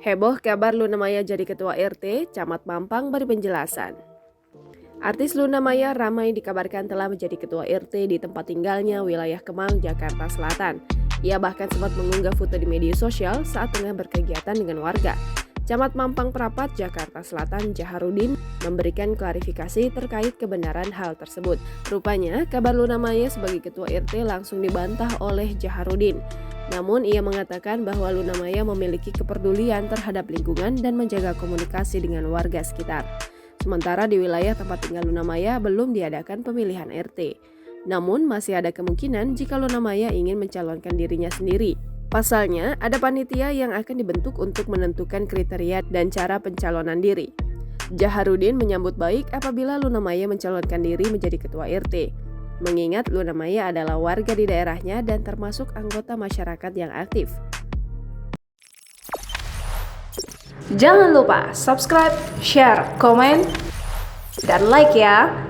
Heboh kabar Luna Maya jadi ketua RT, Camat Mampang beri penjelasan. Artis Luna Maya ramai dikabarkan telah menjadi ketua RT di tempat tinggalnya wilayah Kemang, Jakarta Selatan. Ia bahkan sempat mengunggah foto di media sosial saat tengah berkegiatan dengan warga. Camat Mampang Prapat, Jakarta Selatan, Jaharudin memberikan klarifikasi terkait kebenaran hal tersebut. Rupanya, kabar Luna Maya sebagai ketua RT langsung dibantah oleh Jaharudin. Namun, ia mengatakan bahwa Luna Maya memiliki kepedulian terhadap lingkungan dan menjaga komunikasi dengan warga sekitar. Sementara di wilayah tempat tinggal Luna Maya belum diadakan pemilihan RT. Namun, masih ada kemungkinan jika Luna Maya ingin mencalonkan dirinya sendiri. Pasalnya, ada panitia yang akan dibentuk untuk menentukan kriteria dan cara pencalonan diri. Jaharudin menyambut baik apabila Luna Maya mencalonkan diri menjadi ketua RT. Mengingat Luna Maya adalah warga di daerahnya dan termasuk anggota masyarakat yang aktif. Jangan lupa subscribe, share, komen, dan like ya!